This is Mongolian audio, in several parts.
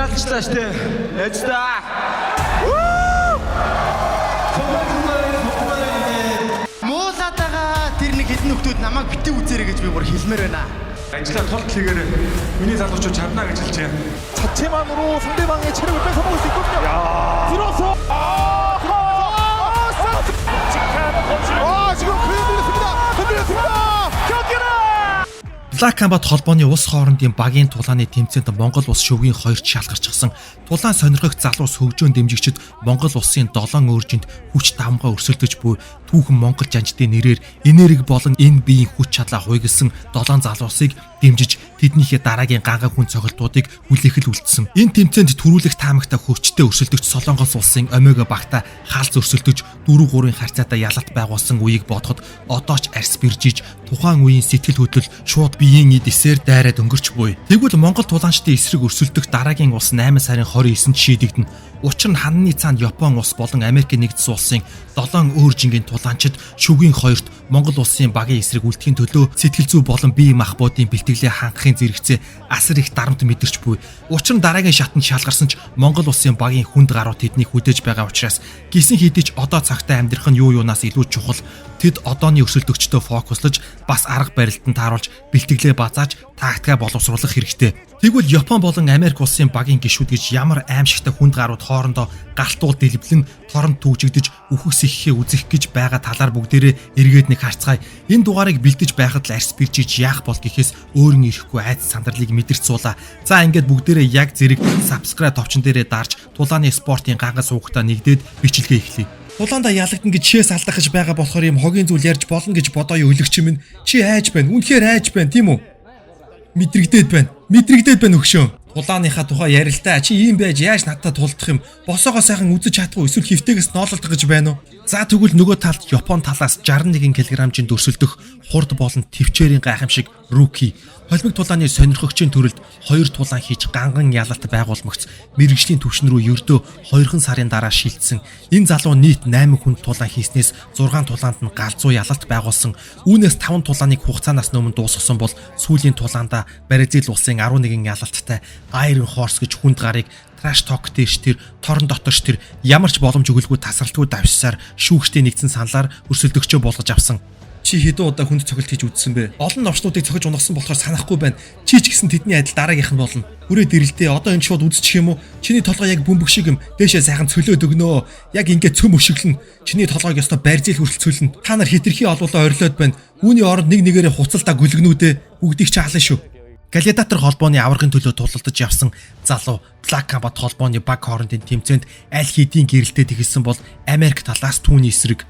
Ундраачлаа штэ. Эцдаа. Муулаатаага тэр нэг хэдэн нөхдүүд намайг битээ үзээрэй гэж би бүр хэлмээр байна. Ажлаа тул хийгээрэй. Миний залуучууд чадна гэж хэлж байна. 자체만으로 상대방의 체력을 뺏어먹을 수 있거든요. 들어서 지금 흔들렸습니다. 경기는 Black Combat холбооны улс хоорондын багийн тулааны тэмцээнд Монгол улс шөвгийн 2-т шалгарчихсан. Тулаан сонирхогч залуус хөгжөөн дэмжигчид Монгол улсын 7 өөржинд хүч давмгаа өрсөлдөж буй түүхэн Монгол жанжтын нэрээр энерги болон энэ биеийн хүч чадлаа хуйгалсан 7 залуусыг дэмжиж тэднийхээ дараагийн ганга хүн цогцолтуудыг хүлээхэл үлдсэн. Энэ тэмцээнд төрүүлэх таамагтай хүчтэй өрсөлдөгч Солонгос улсын Омега багта хаалц өрсөлдөж 4-3 харьцаатай ялалт байгуулсан үеийг бодоход одоо ч арьс биржиж тухайн үеийн сэтгэл хөдлөл шууд биеийн эдсээр дайраад өнгөрч буй. Тэгвэл Монгол тулаанчдын эсрэг өрсөлдөх дараагийн улс 8 сарын 29-нд шийдэгдэнэ. Учир нь ханны цаанд Япон улс болон Америкийн нэгдсэн улсын 7 өөржингийн тулаанчид шүгийн 2-т Монгол улсын багийн эсрэг үлдэхийн төлөө сэтгэл зүй болон бие махбодын бэлтгэлээ хангахын зэрэгцээ асар их дарамт мэдэрч буй. Учир нь дараагийн шатанд шалгарсан ч Монгол улсын багийн хүнд гарууд тэднийг хүлээж байгаа учраас гисэн хийдэж одоо цагтаа амьдрах нь юу юунаас илүү чухал. Тэд одооны өрсөлдөгчдөө фокуслож бас арга барилтанд тааруулж бэлтгэлээ базааж тактика боловсруулах хэрэгтэй. Тэгвэл Япон болон Америк улсын багийн гишүүд гэж ямар аимшигтай хүнд гарууд хоорондоо галтуул дэлбэлэн торонд түүжигдэж үхэх сэххээ үзэх гэж байгаа талаар бүгдээрээ эргээд нэг харцгаая. Энэ дугаарыг бэлдэж байхад л арьс биржиж яах бол гэхээс өөрийн ирэхгүй айц сандарлыг мэдэрч суулаа. За ингээд бүгдээрээ яг зэрэг subscribe товчон дээрээ дарж тулааны спортын ганга суугтаа нэгдээд бичлэгээ эхлэе. Тулаанда ялагдана гэж чиээс алдах гэж байгаа болохоор юм хогийн зүйл ярьж болно гэж бодоо юу өлөгч юм. Чи айж байна. Үнэхээр айж байна, тийм үү? Мэдрэгдээд байна өгшөө. Тулааныхаа тухай ярилтаа чи ийм байж яаж надад тулдах юм? Босоогоо сайхан үзэж чадахгүй эсвэл хөвтэйгээс ноололдох гэж байна уу? За тэгвэл нөгөө талд Япон талаас 61 кг-ын дөрсөлдөх хурд болон төвчээрийн гайхамшиг Руки холбог тулааны сонирхогчийн төрөлд 2 тулаан хийж ганган ялалт байгуулмагц мэрэгжлийн түвшин рүү ердөө 2 сарын дараа шилжсэн. Энэ залуу нийт 8 хүнд тулаан хийснээс 6 тулаанд нь галзуу ялалт байгуулсан. Үүнээс 5 тулааныг хугацаанаас өмнө дуусгасан бол сүүлийн тулаанда Бразил улсын 11 ялалттай Iron Horse гэж хүнд гарыг Trash Talk дээрш тэр торон доторч тэр ямар ч боломж өгөлгүй тасралтгүй давшсаар шүүгчдийн нэгдсэн саналаар өрсөлдөгчөө болгож авсан. Чи хэдэн удаа хүнд цохилт хийж үзсэн бэ? Олон новчнуудыг цохиж унагсан болохоор санахгүй байна. Чи ч гэсэн тэдний адил дараагийнх нь болно. Хүрээ дэрэлдээ одоо энэ шууд үзчих юм уу? Чиний толгой яг бөмбөг шиг юм. Дээшээ сайхан цөлөөд өгнөө. Яг ингээд цөм өшөглөн. Чиний толгойг ёстой барьзил хүртэл цөлнө. Та нар хитрхи олуулаа орилоод байна. Үүний оронд нэг нэгээрээ хуцалдаа гүлгнүүдээ бүгдийг ч хаална шүү. Глadiator холбооны аваргын төлөө тулалдаж явсан залуу Black Combat холбооны баг хоорондын тэмцээнд аль хэдийн гэрэлтэд ихэлсэн бол Америк талаас түүний эсрэг.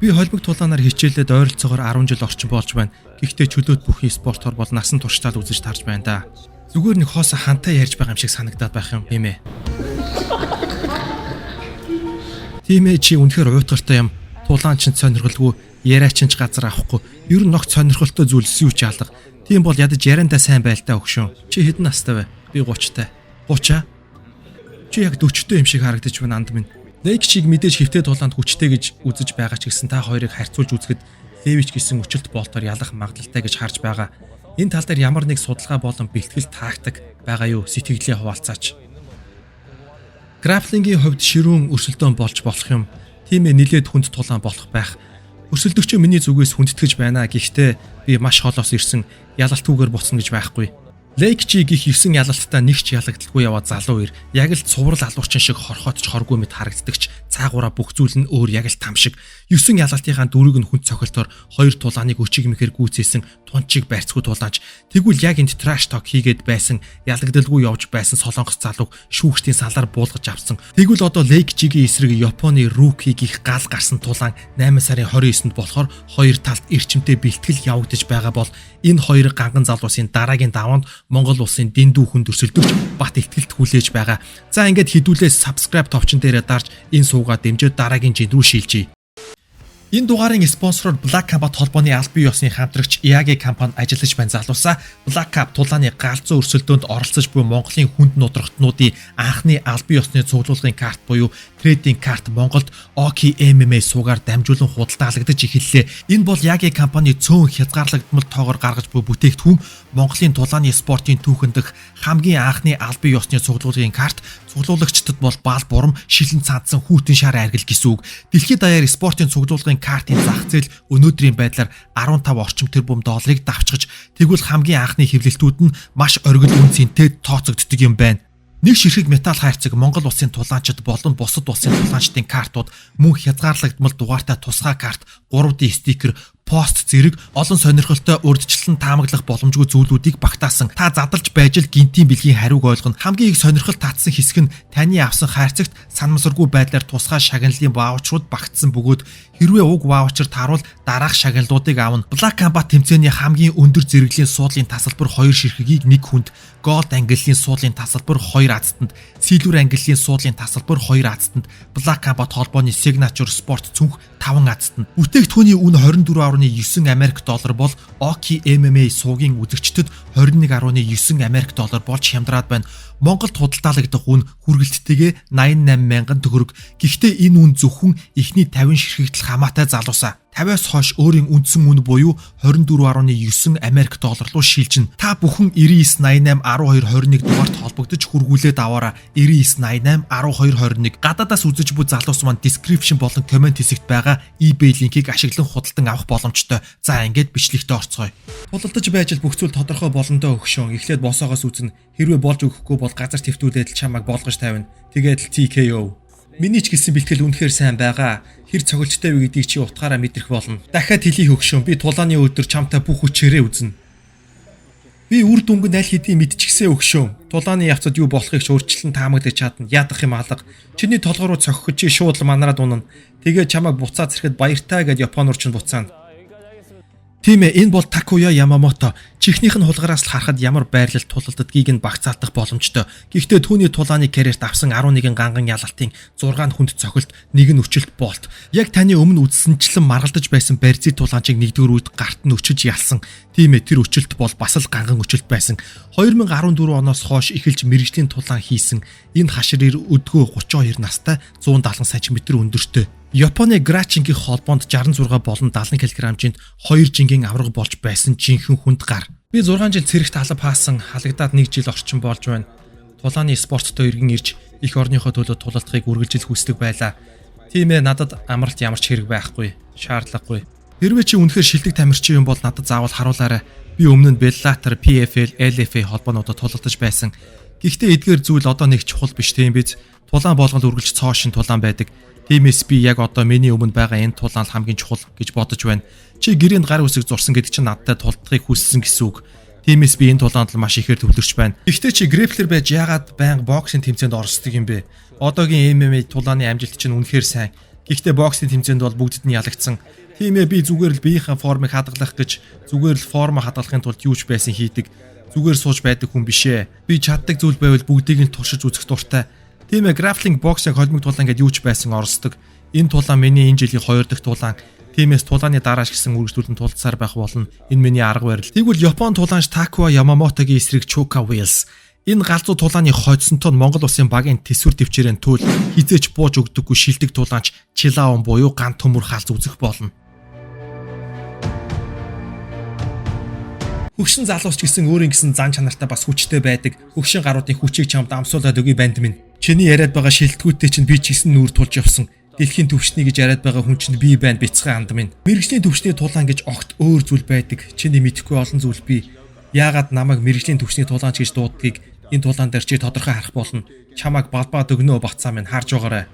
Би холбог тулаанаар хичээлээд ойролцоогоор 10 жил орчим болж байна. Гэхдээ чөлөөт бүхий спортоор бол насан туршдаа үзэж тарж байна да. Зүгээр нэг хоосо хантай ярьж байгаа юм шиг санагдаад байх юм тийм ээ. Тийм ээ чи үнэхээр уйтгартай юм. Тулаан чинь сонирхолгүй, яриа чинь газар авахгүй. Ер нь ногт сонирхолтой зүйлс юу ч алга. Тийм бол ядаж яриандаа сайн байлтаа өгшөө. Чи хэдэн настай вэ? Би 30-тай. 30 аа? Чи яг 40-тэй юм шиг харагдаж байна анд минь. Нэг чиг мэдээж хөвтэй тулаанд хүчтэй гэж үзэж байгаа ч гэсэн та хоёрыг харьцуулж үзэхэд Левич гэсэн өчөлт болтоор ялах магадлалтай гэж харж байгаа. Энэ тал дээр ямар нэг судалгаа болон бэлтгэл тактик байгаа юу? Сэтгэлээ хуваалцаач. Графлингийн хувьд ширүүн өрсөлдөөн болж болох юм. Тийм ээ нилээд хүнд тулаан болох байх. Өрсөлдөгчөө миний зүгээс хүндэтгэж байна. Гэхдээ би маш холоос ирсэн ялалтгүйгээр буцна гэж байхгүй. Лейкчи гих 9 ялалтаа нэг ч ялагдaltaгүй яваа залуу ир яг л цуврал алуурчин шиг хорхоотч хоргүй мэд харагддагч цаагаараа бүх зүйл нь өөр яг л там шиг 9 ялалтынхаа дөрөв нь хүн цохилтоор 2 тулааныг өчиг мэхэр гүйцээсэн тунчиг барьцгүй тулаанч тэгвэл яг энд trash talk хийгээд байсан ялагдaltaгүй явж байсан солонгос залууг шүүгчдийн салаар буулгаж авсан. Тэгвэл одоо Лейкчигийн эсрэг Японы Руки гих гал гарсан тулаан 8 сарын 29-нд болохоор хоёр талд эрчимтэй бэлтгэл явагдаж байгаа бол энэ хоёр ганган залуусын дараагийн даваанд Монгол улсын дэндүү хүн өрсөлдөгч бат ихтгэлт хүлээж байгаа. За ингээд хідүүлээ subscribe товчон дээрээ дарж энэ суугаа дэмжиж дараагийн жин рүү шилжье. Энэ дугаарын спонсороор Black Cap холбооны аль бие ёсны хамтрагч Yagi компани ажиллаж байна залуусаа. Black Cap тулааны галзуу өрсөлдөөнд оролцож буй Монголын хүнд нудрагтнуудын анхны аль бие ёсны цуглуулгын карт буюу трейдинг карт Монголд Oki MMA суугаар дамжуулан худалдаалагдаж эхэллээ. Энэ бол Yagi компани цөөн хязгаарлагдмал тоогоор гаргаж буй бүтээгдэхүүн Монголын тулааны спортын түүхэнд дэх хамгийн анхны аль бие ёсны цуглуулгын карт. Цуглуулагчдад бол бал бурам, шилэн цаадсан хүүтэн шар аргил гэсэн үг. Дэлхийд даяар спортын цуглуулгын картын зах зээл өнөөдрийн байдлаар 15 орчим тэрбум долларыг давчгаж, тэгвэл хамгийн анхны хэвлэлтүүд нь маш оргил үнцэнтэй тооцогддог юм байна. Нэг ширхэг металл хайрцаг Монгол улсын тулаанчид болон бусад улсын тулаанчдын картууд мөн хязгаарлагдмал дугаартай тусгай карт, 3D стикер, пост зэрэг олон сонирхолтой урьдчилан таамаглах боломжгүй зүйлүүдийг багтаасан. Та задарч байж л гинтийн бэлгийн хариуг ойлгоно. Хамгийн их сонирхол татсан хэсэг нь таны авсан хайрцагт санамсаргүй байдлаар тусгай шагналын ваучрууд багтсан бөгөөд хэрвээ уг ваучер тааруул дараах шагналуудыг авна. Black Cap тэмцээний хамгийн өндөр зэрэглэлийн суудлын тасалбар 2 ширхэгийг 1 хүнд, Gold ангиллын суудлын тасалбар 2 азтанд, Silver ангиллын суудлын тасалбар 2 азтанд, Black Cap холбооны Signature Sport цүнх 5 азтанд. Бүтээгдэхүүний үн 24.9 Америк доллар бол Oki MMA суугийн үзэгчдэд 21.9 Америк доллар болж хямдраад байна. Монголд худалдаалагдах үн хүргэлттэйгээ 88,000 төгрөг. Гэхдээ энэ үн зөвхөн эхний 50 ширхэгдэл хамаатай залуусаа. 50-аас хойш өөрийн үндсэн үн буюу 24.9 Америк доллар руу шилжинэ. Та бүхэн 99881221 дугаарт холбогдож хүргүүлээд аваарай. 99881221. Гадаадаас үзэж буй залуус маань description болон comment хэсэгт байгаа eBay линкийг ашиглан худалдан авах боломжтой. За ингээд бичлэгтээ орцгоё. Тулалдаж байж л бүх зүйл тодорхой болондоо өгшөн. Эхлээд босоогоос үзнэ. Хэрвээ болж өгөхгүй бол газар твтүүлээд л чамайг болгож тавина. Тэгээд л TKO. Миний ч гэсэн бэлтгэл үнэхээр сайн байгаа. Хэр цогцолттой вэ гэдгийг чи утгаараа мэдрэх болно. Дахиад хэлий хөгшөн. Би тулааны өдөр чамтай бүх хүчээрээ үзнэ. Би үр дүнг аль хэдийн мэдчихсэн өгшөн. Тулааны явцад юу болохыг ч өөрчлөн таамаглаж чадна. Ядах юм алга. Чиний толгой руу цохих чи шууд л манараад унана. Тэгээ чамайг буцаад зэрхэд баяртай гэд Японоор ч буцаана. Тийм ээ, энэ бол Takuya Yamamoto. Чихнийх нь хулгараас л харахад ямар байрлал тулалддгийг нь багцаалтах боломжтой. Гэхдээ түүний тулааны карьерт авсан 11 ганган ялалтын 6 хүнд цохилт, 1 нь өчөлт болт. Яг таны өмнө үдсэнчлэн маргалдаж байсан барьцыг тулаанчийг нэгдүгээр үед гарт нь өчөж ялсан. Тийм ээ, тэр өчөлт бол бас л ганган өчөлт байсан. 2014 оноос хойш эхэлж мэргэжлийн тулаан хийсэн энэ хашир өдгөө 32 настай 170 см өндөртэй. Японы Грачингийн холбоонд 66 болон 70 кг-д 2 жингийн авраг болж байсан жинхэнэ хүнд гар. Би 6 жил цэрэгт алба хаасан, халагдаад 1 жил орчим болж байна. Тулааны спорттой иргэн ирж их орныхоо төлөө тулалдахыг үргэлжил хүсдэг байлаа. Тийм ээ, надад амралт ямар ч хэрэг байхгүй, шаардлагагүй. Хэрвээ чи үнэхээр шилдэг тамирчин юм бол надад заавал харуулаарай. Би өмнө нь Bellator, PFL, LFA холбоонуудад тулалдаж байсан. Гэхдээ эдгээр зүйл одоо нэг чухал биш тийм биз? Тулаан болгонд үргэлж цоошин тулаан байдаг. Тиймээс би яг одоо миний өмнө байгаа энэ тулаан хамгийн чухал гэж бодож байна. Чи гэрээнд гар үсэг зурсан гэдэг чинь надтай тулдахыг хүссэн гэсэн үг. Тиймээс би энэ тулаанд маш ихээр төвлөрч байна. Гэхдээ чи грэплер байж яагаад байнга боксинг тэмцээнд орсдог юм бэ? Одоогийн MMA тулааны амжилт чинь үнэхээр сайн. Гэхдээ боксинг тэмцээнд бол бүгдд нь ялагдсан. Тийм ээ, би зүгээр л биеийнхээ формыг хадгалах гэж зүгээр л формо хадгалахын тулд юу ч байсан хийдэг. Зүгээр сууж байдаг хүн бишээ. Би чаддаг зүйл байвал бүгдийг нь туршиж үзэх дуртай. Тийм ээ, графлинг, боксинг, холимог тулаан гэдээ юу ч байсан орсдог. Энэ тулаан миний энэ жилийн 2 дахь тулаан. Тиймээс тулааны дарааш гэсэн үргэлжлүүлэн тулдсаар байх болно. Энэ миний арга барил. Тэгвэл Япон тулаанч Takuya Yamamoto-гийн эсрэг Chuka Wills. Энэ галзуу тулааны хойдсонтой Монгол улсын багийн төсвөр төвчээрэн төл хизээч бууж өгдөггүй шилдэг тулаанч Чилаон буюу ган төмөр хаалц үзэх болно. Хөгшин залуус ч гэсэн өөрийн гэсэн зан чанартай бас хүчтэй байдаг. Хөгшин гаруудын хүчийг чамд амсуулаад өгье банд минь. Чиний яриад байгаа шилтгүүттэй чинь би ч гэсэн нүүр тулж явсан. Дэлхийн төвчний гэж яриад байгаа хүн чинь би байна бяцхан анд минь. Мэргэжлийн төвчний тулаан гэж огт өөр зүйл байдаг. Чиний мэдэхгүй олон зүйл бий. Яагаад намайг мэргэжлийн төвчний тулаанч гэж дууддгийг энэ тулаан дээр чи тодорхой харах болно. Чамайг балбаа дөгнөө бацаа минь харж байгаарай.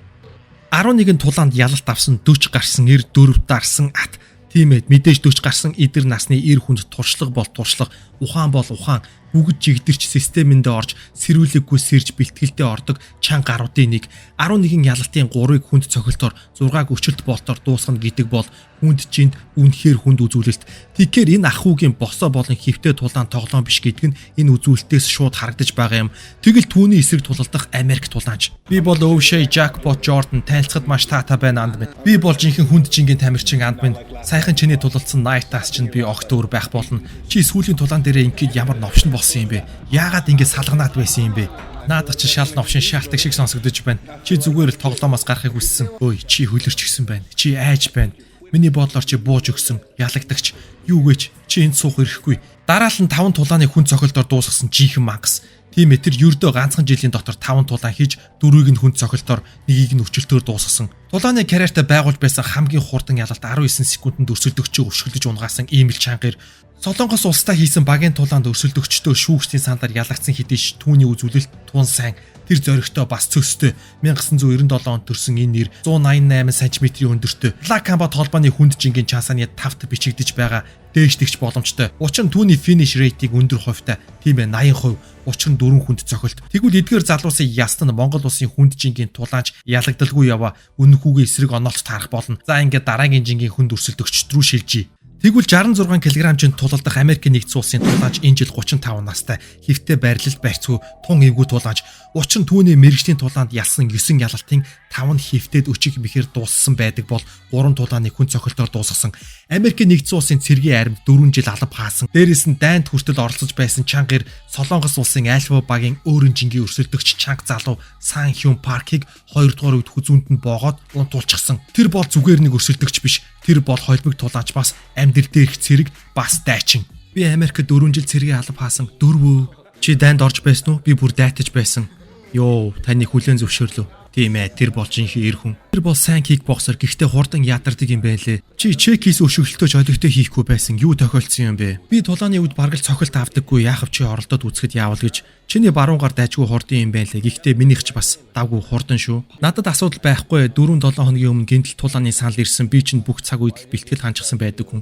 11 тулаанд ялалт авсан 40 гарсан 94 дарсан ат. Тийм ээ, мэдээж 40 гарсан эдэр насны эр хүнд туршлага бол туршлага, ухаан бол ухаан. бүгд жигдэрч системэндээ орж сэрүүлэггүй сэрж бэлтгэлтэй ордог чанга гаруудын нэг 11 ялалтын 3-ыг хүнд цохилтоор 6-г өчөлт болтоор дуусгана гэдэг бол хүнд жинд үнэхээр хүнд үзүүлэлт. Тэгэхээр энэ ахуугийн босоо болон хөвтэй тулаан тоглоом биш гэдэг нь энэ үзүүлэлтээс шууд харагдаж байгаа юм. Тэгэл түүний эсрэг тулалдах Америк тулаанч. Би бол O'Shea Jackpot Jordan танилцахад маш таатай байна анд минь. Би бол жинхэнэ хүнд жингийн тамирчин анд минь. Сайхан чиний тулалдсан Night-аас чинь би огт өөр байх болно. Чи сүүлийн тулаан дээрээ ингээд ямар новшин болсон юм бэ? Яагаад ингэж салганаад байсан юм бэ? Наадах чи шал новшин шаалтдаг шиг сонсогдож байна. Чи зүгээр л тоглоомоос гарахыг хүссэн. Ой, чи хөлөрч гисэн байна. Чи айж байна. Миний бодлоор чи бууж өгсөн. Ялагдагч. Юу гэж чи энд суух ирэхгүй. Дараал нь 5 тулааны хүн цохилдоор дуусгасан жинхэнэ мангас. Тийм ээ тэр ердөө ганцхан жилийн дотор 5 тулаан хийж 4-ыг нь хүн цохилдоор нэгийг нь өчөлтөөр дуусгасан. Тулааны карьертаа байгуулж байсан хамгийн хурдан ялалт 19 секундэд өрсөлдөгчөө өшгөлж унгаасан ийм л чангар Солонгос улстай хийсэн багийн тулаанд өрсөлдөгчдөө шүүгчдийн сандаар ялагдсан хэдий ч түүний үзүүлэлт тун сайн тэр зоригтой бас цөстэй 1997 онд төрсэн энэ нэр 188 см өндөртэй Black Mamba толгойн хүнд жингийн чансааны 5-т бичигдэж байгаа дээшлэгч боломжтой. Учир нь түүний finish rate-ийг өндөр хувьтай. Тийм ээ 80%. Учир нь 4 хүнд цохилт. Тэгвэл эдгээр залуусын ястан Монгол улсын хүнд жингийн тулаанч ялагдaltaгүй яваа үнэхүүгээ эсрэг онолт таарах болно. За ингээд дараагийн жингийн хүнд өрсөлдөгчд рүү шилжиж. Тэгвэл 66 кг-ын тулалдах Америкийн нэгдсэн улсын тулаанч энэ жил 35 настай хэвтэ барилалд барьцгүй тун эвгүй тулаанч. Учир нь түүний мэрэгжлийн тулаанд ялсан 9 ялалтын 5 нь хэвтээд өчиг мэхэр дууссан байдаг бол 3 тулааны хүн цохилтоор дуусгасан. Америкийн нэгдсэн улсын цэргийн аримд 4 жил алба хаасан. Дээрээс нь дайнд хүртэл оролцож байсан чангэр Солонгос улсын Альва багийн өөрийн жингийн өрсөлдөгч чанга залуу Сан Хюн Паркийг 2 дугаар үед хүзүүнд нь боогоод унтуулчихсан. Тэр бол зүгээр нэг өрсөлдөгч биш. Тэр бол холбог тулаанч бас амьдрал дээрх цэрэг бас дайчин. Би Америкт 4 жил цэргийн алба хаасан. 4. Чи дайнд орж байсан уу? Би бүр дайтаж байсан. Йоо, таны хүлэн зөвшөөрлөө. Тийм ээ, тэр бол жинхэнэ эр хүн. Тэр бол сайн кикбоксер, гэхдээ хурдан ядардаг юм байлээ. Чи чек хийс өшөглөлтөө жолигтой хийхгүй байсан. Юу тохиолдсон юм бэ? Би тулааны үед бараг л цохилт авдаггүй. Яахав чи оролдоод үзэхэд яавал гэж. Чиний баруун гар дайжгүй хурдан юм байлээ. Гэхдээ минийх ч бас давгүй хурдан шүү. Надад асуудал байхгүй. 4-7 хоногийн өмнө гинтл тулааны санал ирсэн. Би чинь бүх цаг үед л бэлтгэл ханчихсан байдаг хүн.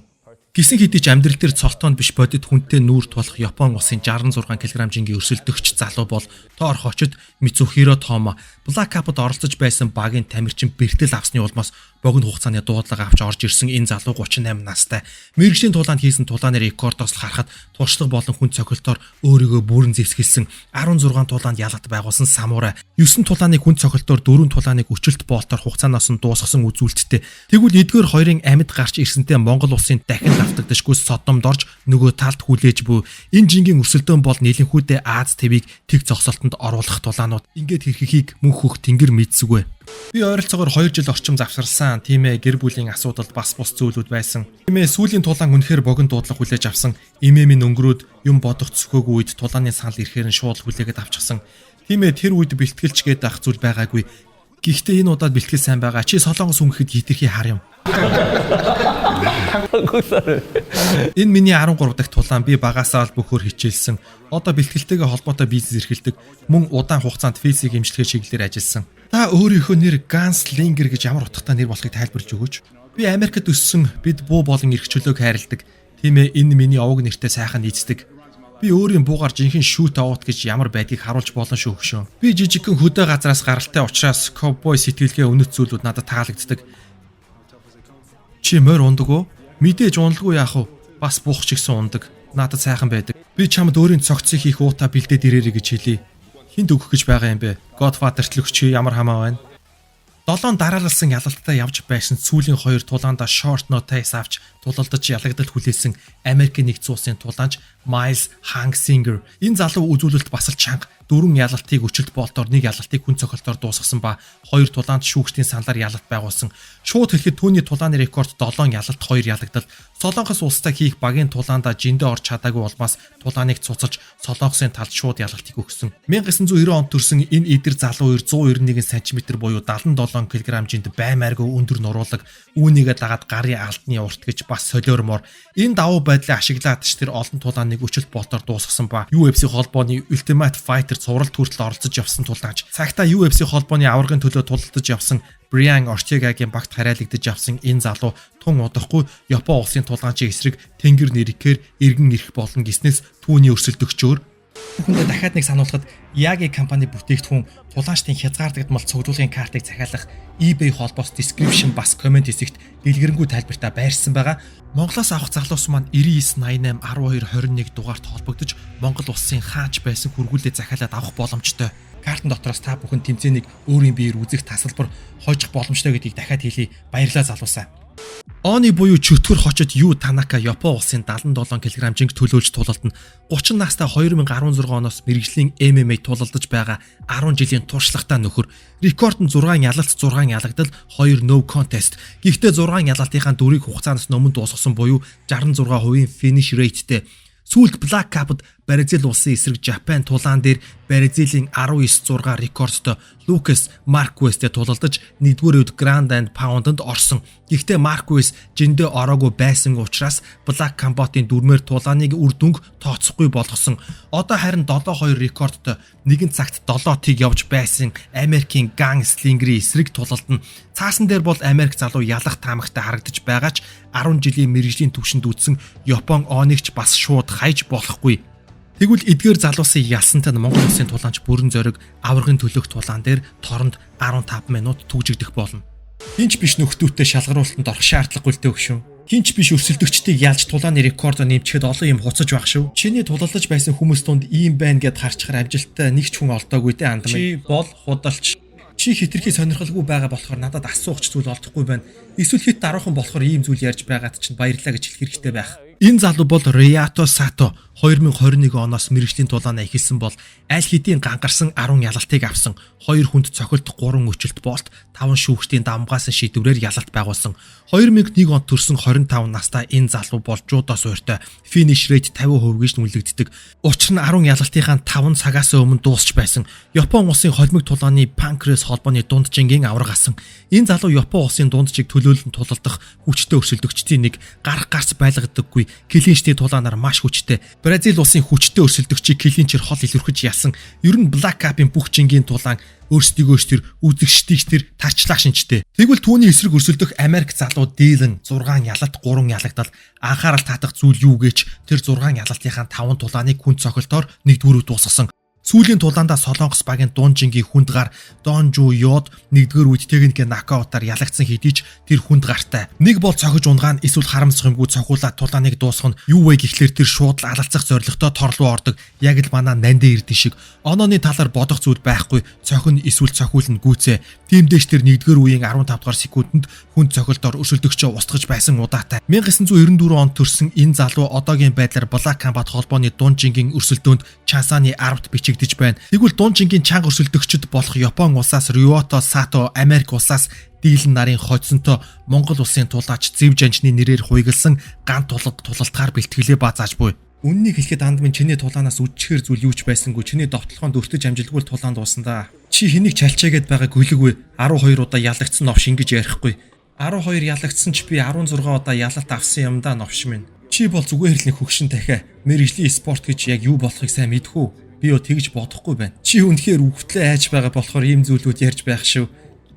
Гисэн хэдий ч амьдрал дээр цолтоонд биш бодит хүнтэй нүүр тулах Япон улсын 66 кг жингийн өрсөлдөгч залуу бол тоор хочид Мицухиро Тома Black Mamba-д оролцож байсан багийн тамирчин бэртэл авсны улмаас богино хугацааны дуудлага авч орж ирсэн энэ залуу 38 настай. Мэргэжлийн тулаанд хийсэн тулааны рекордоос харахад туршлага болон хүн цохилтоор өөрийгөө бүрэн зэвсгэлсэн 16 тулаанд ялалт байгуулсан самурай 9 тулааны хүн цохилтоор 4 тулааныг өчөлт болтоор хугацаанаас нь дуусгасан үзүүлэлттэй. Тэгвэл эдгээр хоёрын амьд гарч ирсэнтэй Монгол улсын дахин давтагдашгүй содомд орж нөгөө талд хүлээж буй энэ жингийн өрсөлдөөн бол нэлэнхүүдээ Аз твийг тэг зогсолтонд оруулах тулаанууд ингээд хэрхийг мөнх хөх тэнгэр мэдсэгүй. Би ойролцоогоор 2 жил орчим завсарсан. Тийм ээ, гэр бүлийн асуудал бас бус зүйлүүд байсан. Тийм ээ, сүүлийн тулаан үнэхээр богино дуудлага хүлээж авсан. Имээ минь өнгөрөөд юм бодох зөвхөөгүй үед тулааны санал ирэхээр нь шууд хүлээгээд авчихсан. Тийм ээ, тэр үед бэлтгэлч гээд ах зүйл байгаагүй. Гэхдээ энэ удаад бэлтгэл сайн байгаа. Чи Солонгос өнгөхэд хитрхи хар юм. Энэ миний 13 дахь тулаан би багасаа л бөхөр хичээлсэн. Одоо бэлтгэлтэйгээ холбоотой бизнес эрхэлдэг. Мөн удаан хугацаанд физик эмчилгээ чиглэлээр ажилласан. Та өөрийнхөө нэр Ганс Лингер гэж ямар утгатай нэр болохыг тайлбарж өгөөч. Би Америкт өссөн. Бид буу болон эрх чөлөөг хайрладаг. Тийм ээ, энэ миний овог нэртэй сайхан нийцдэг. Би өөрийн буугаар жинхэнэ шүүт аваад гэж ямар байдгийг харуулж болно шүү хөшөө. Би жижигхэн хөдөө газраас гаралтай учраас ковбой сэтгэлгээ өнөц зүйлүүд надад таалагддаг. Чи морь ундаг уу? Мэдээж уналгүй яах вэ? Бас буух ч гэсэн ундаг. Надад сайхан байдаг. Би чамд өөрийн цогцыг хийх уута бэлдээд ирээрэй гэж хэлье. Хинд өгөх гэж байгаа юм бэ? Godfather-т л өгч ямар хамаа байна? 7 дараалалсан ялалттай явж байсан сүүлийн 2 тулаандаа short notice авч тулалдаж ялагдалт хүлээсэн Америкийн нэгдсэн улсын тулаанч Miles Hangsinger. Энэ залуу үзүүлэлт бас л чанга 4 ялалтыг өчөлт болтоор 1 ялалтыг хүн цохилтоор дуусгасан ба 2 тулаанд шүүгчдийн саналаар ялалт байгуулсан. Шууд хэлэхэд түүний тулааны рекорд 7 ялалт 2 ялагдал. Солонгос улстай хийх багийн тулаандаа жиндээ орж чадаагүй улмаас тулааныг цуцалж Солонгосын талд шууд ялалтыг өгсөн. 1990 онд төрсэн энэ идэр залуу 291 см буюу 77 кг жинд баймааргүй өндөр нуруулаг үүнийгээ дагаад гарын алдны урт гэж бас солиормоор энэ давуу байдлыг ашиглаад ч тэр олон тулааныг өчөлт болтоор дуусгасан ба UFC холбооны Ultimate Fighter цувралд хүртэл оролцож явсан тулаанч. Цагтаа UFC холбооны аваргын төлөө тулалдаж явсан Brian Ortegaгийн багт хараалагдаж явсан энэ залуу тун удахгүй Япон улсын тулаанчийн эсрэг тэнгэр нэрхээр эргэн ирэх болно гэснээс түүний өрсөлдөгчөөр Бүхэндээ дахиад нэг сануулхад Yagi компани бүтээгдэхүүн тулаачдын хязгаардагдмал цуглуулгын картыг захиалах eBay холбоос description бас comment хэсэгт дэлгэрэнгүй тайлбартаа байрсан байгаа. Монголоос авах залуус маань 9988 1221 дугаарт холбогдож Монгол улсын хаач байсан хүргүүлээ захиалаад авах боломжтой. Картын дотроос та бүхэн тэмцээнийг өөрийн биеэр үзэх тасалбар хожих боломжтой гэдгийг дахиад хэлье. Баярлалаа залуусаа. Оны буюу чөтгөр хочод Ю Танака Япон улсын 77 кг жинг төлөөлж тулалд нь 30 настай 2016 оноос мэргэжлийн MMA тулалдаж байгаа 10 жилийн туршлагатай нөхөр. Рекорд нь 6 ялалт 6 ялагдал 2 no contest. Гэхдээ 6 ялалтынхаа дүрийг хугацаанаас өмнө дуусгасан буюу 66% finish rateтэй. Сүүлд Black Cup-д Бразил улсын эсрэг Japan тулаан дээр Бразилийн 19-6 рекордтой Lucas Marquez-тэй тулалдаж 1-р үед Grand and Pound-д орсон. Гэхдээ Marquez жиндээ ороогүй байсан учраас Black Cup-ийн дөрмээр тулааныг үр дүнг тооцохгүй болгосон. Одоо харин 7-2 рекордтой нэгэн цагт 7 тиг явж байсан Америкийн Gunslinger-ийн эсрэг тулалд нь цаасан дээр бол Америк залуу ялах таамагтай харагдаж байгаа ч 10 жилийн мэргэжлийн түвшинд үтсэн Япон онигч бас шууд хайж болохгүй. Тэгвэл эдгээр залуусын ялсантай Монгол улсын тулаанч бүрэн зориг аваргын төлөх тулаан дээр торонд 15 минут түгжигдэх болно. Хинч биш нөхдөөтэй шалгаруулалтанд орох шаардлагагүй л дээ өгшөө. Хинч биш өрсөлдөгчдийг ялж тулааны рекордо нэмчихэд олон юм хуцаж байх шүү. Чиний тулалдаж байсан хүмүүс тунд ийм байна гэд харчхаар амжилттай нэг ч хүн олдоогүй дээ андам. Чи бол худалч. Чи хитрхи сонирхолгүй байгаа болохоор надад асуугч зүйл олдохгүй байна. Эсвэл хит даруухан болохоор ийм зүйл ярьж байгаад чинь баярлалаа гэж хэлэх хэрэгтэй байх. Энэ залуу бол Ryato Sato 2021 оноос мэргэжлийн тулаанаа эхэлсэн бол аль хэдийн гангарсан 10 ялалтыг авсан. 2 хүнд цохилт, 3 өчөлт болт, 5 шүүгчдийн дамгаас шийдвэрээр ялалт байгуулсан. 2001 онд төрсэн 25 настай энэ залуу бол жудо суурьтай finish rate 50% гэж нүлэгддэг. Учир нь 10 ялалтынхаа 5 цагаас өмнө дуусч байсан. Япон улсын холимог тулааны Pancrase холбооны дунд жингийн авраг асан. Энэ залуу Япон улсын дунд жиг төлөөлөлд тулалдах хүчтэй өрсөлдөгчдийн нэг гарах гарц байлгадаггүй. Клинчний тулаанаар маш хүчтэй. Бразил улсын хүчтэй өрсөлдөгчийг клинчээр хол илэрхэж ялсан. Ер нь Black Cup-ийн бүх жингийн тулаан өөрсдийгөөс тэр үзэгчдийг тэр тарчлах шинжтэй. Тэгвэл түүний эсрэг өрсөлдөх Америк залуу Dylan 6 ялалт 3 ялагдал анхаарал татах зүйл юу гэж тэр 6 ялалтынхаа 5 тулааныг хүн цохилтоор нэгдүгээрөө дуусгасан. Сүүлийн тулаандаа Солонгос багийн дунд жингийн хүнд гар Донжу Йод 1-р үед техникийн нокаутаар ялагдсан хэдий ч тэр хүнд гартай. Нэг бол цохиж унгаан эсвэл харамсах юмгүй цохиулаад тулааныг дуусгах нь юу вэ гэхлээр тэр шууд л алалцах зорилготой торлуу ордог. Яг л манай Нандин эрдэн шиг онооны талаар бодох зүйл байхгүй. Цохин эсвэл цохиулна гүйцээ. Тиймдээч тэр 1-р үеийн 15 дугаар секундэд хүн цохилтоор өрсөлдөгчөө устгаж байсан удаатай. 1994 онд төрсэн энэ залуу одоогийн байдлаар Black Combat холбооны дунд жингийн өрсөлдөөнд Чансаны 10-т бичигдэж байна. Тэгвэл дунд жингийн чанга өрсөлдөгчд болох Япон улсаас Ryato Sato, Америк улсаас Dylan нарын хоцсонтой Монгол улсын тулаач Зэв Жанчны нэрээр хуйгалсан ганц тулалтгаар бэлтгэлээ баазааж буй. Үннийг хэлэхэд андмын чиний тулаанаас үдчихэр зүйл юуч байсангүй чиний довтлохонд өртөж амжилтгүй тулаан дуусан да. Чи хэнийг чалчаагээд байгааг хөлөггүй 12 удаа ялагдсан новш ингэж ярихгүй. 12 ялагдсан ч би 16 удаа ялалт авсан юм да новш минь. Чи бол зүгээр л нэг хөгшин дахиа мэргэжлийн спорт гэж яг юу болохыг сайн мэдхүү. Би юу тэгж бодохгүй байна. Чи үнэхээр өвгтлээ айж байгаа болохоор ийм зүйлүүд ярьж байх шүү.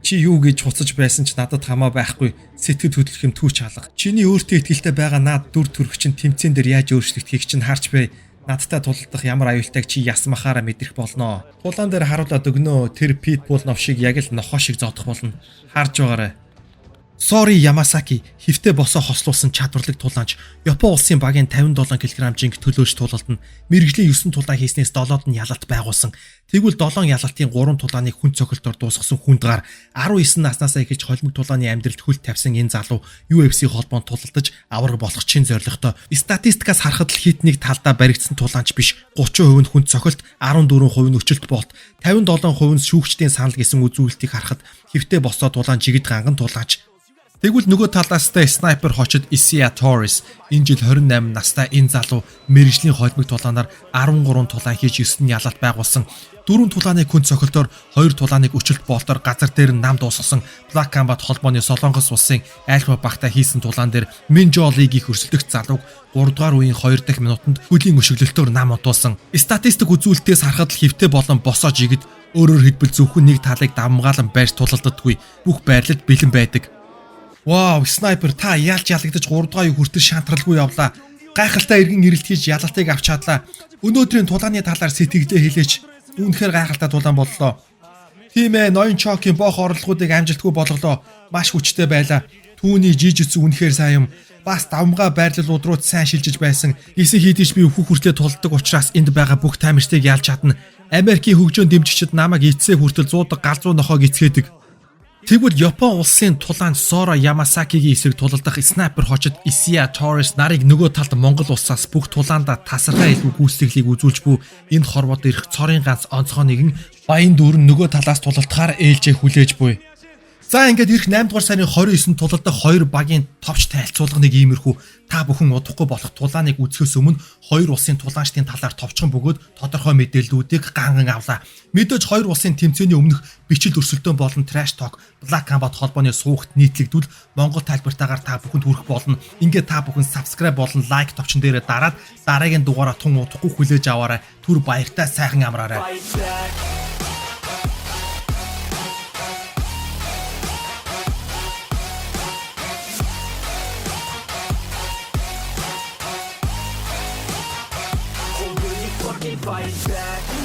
Чи юу гэж хуцаж байсан ч надад хамаа байхгүй. Сэтгэл хөдлөх юм түүч хаалга. Чиний өөртөө итгэлтэй байгаа наад дүр төрх чинь тэмцээн дээр яаж өөрчлөгдөхийг чинь харж бай. Надтай тулалдах ямар аюултайг чи ясмахаараа мэдрэх болноо. Тулаан дээр харуулад өгнөө. Тэр Pitbull нов шиг яг л нохоо шиг зодох болно. Харж байгаарай. Sorry Yamasaki хөвтө босоо хослуулсан чадварлаг тулаанч Япон улсын багийн 57 кг жинг төлөөж тулалдна. Мэргэжлийн 9 тулаан хийснээс 7-д нь ялалт байгуулсан. Тэгвэл 7 ялалтын 3 тулааныг хүн цохилтоор дуусгасан хүнд гар 19 наснаас эхэлж холимог тулааны амьдралд хөл тавьсан энэ залуу UFC холбоонд тулалдаж авраг болох чин зорилготой. Статистикаас харахад л хит нэг талдаа баригдсан тулаанч биш. 30% нь хүн цохилт, 14% нь өчөлт болт, 57% нь шүүгчдийн санал гэсэн үзүүлэлтийг харахад хөвтө босоо тулаан жигд ганган тулаач. Тэгвэл нөгөө талаастай снайпер хочод Isia Torres энэ жил 28 настай энэ залуу мэргэжлийн холимог тулаанаар 13 тулаан хийж 9 ялалт байгуулсан. 4 тулааны хүн цохилтоор 2 тулааныг өчөлт болтоор газар дээр нь нам дуусгасан. Black Combat холбооны Солонгос улсын Альфа багтаа хийсэн тулаан дээр Minjo League-ийг өрсөлдөх залууг 3 дугаар үеийн 2 дахь минутанд хөлийн өшөглөлтөөр нам утуулсан. Статистик үзүүлэлтээс харахад л хөвтө болон босоо жигд өөрөөр хэлбэл зөвхөн нэг талыг давмгаалan байрч тулалддаггүй. Бүх байрлалд бэлэн байдаг. Вау, снайпер та яалч ялагдаж 3 дугаар юу хүртэл шантралгүй явлаа. Гайхалтай эргэн ирэлт хийж ялалтыг авч чадлаа. Өнөөдрийн тулааны талаар сэтгэлдээ хэлээч. Үүнхээр гайхалтай тулаан боллоо. Тийм ээ, ноён чокийн бох орлогуудыг амжилтгүй болголоо. Маш хүчтэй байлаа. Түүний жижигс үнэхээр сайн юм. Бас давмгаа байрлалууд руу сайн шилжиж байсан. Эсэг хийдэж би өөхөх хүртлээр тулдаг учраас энд байгаа бүх тамирчдыг ялж чадна. Америкийн хөгжөөн дэмжигчид намайг эцсээ хүртэл 100 галзуу нохоог эцгээдэг. Тэгвэл Япон улсын тулаан Сора Ямасакигийн эсрэг тулалдах снайпер хочид Isia Torres нарыг нөгөө талд Монгол улсаас бүх тулаанда тасархай илүү гүйцэтгэлийг үзүүлж буй энэ хорвоод ирэх цорын ганц онцгой нэгэн баян дүүрэн нөгөө талаас тулалдахаар ээлжээ хүлээж буй. За ингээд ирэх 8 дугаар сарын 29-нд тулалдах 2 багийн товч тайлцуулганыг иймэрхүү та бүхэн удахгүй болох тулааныг үзэхээс өмнө 2 улсын тулаанчдын талаар товчхон бөгөөд тодорхой мэдээллүүдийг ганган авлаа. Мэдээж 2 улсын тэмцээний өмнөх бичил өрсөлдөөн болон trash talk Black Combat холбооны суугт нийтлэгдвэл Монгол тайлбартаагаар та бүхэнд хүрэх болно. Ингээд та бүхэн subscribe болон like товчон дээрээ дараад дараагийн дугаараа тун удахгүй хүлээж аваарай. Түр баяртай сайхан амраарай. Fight back.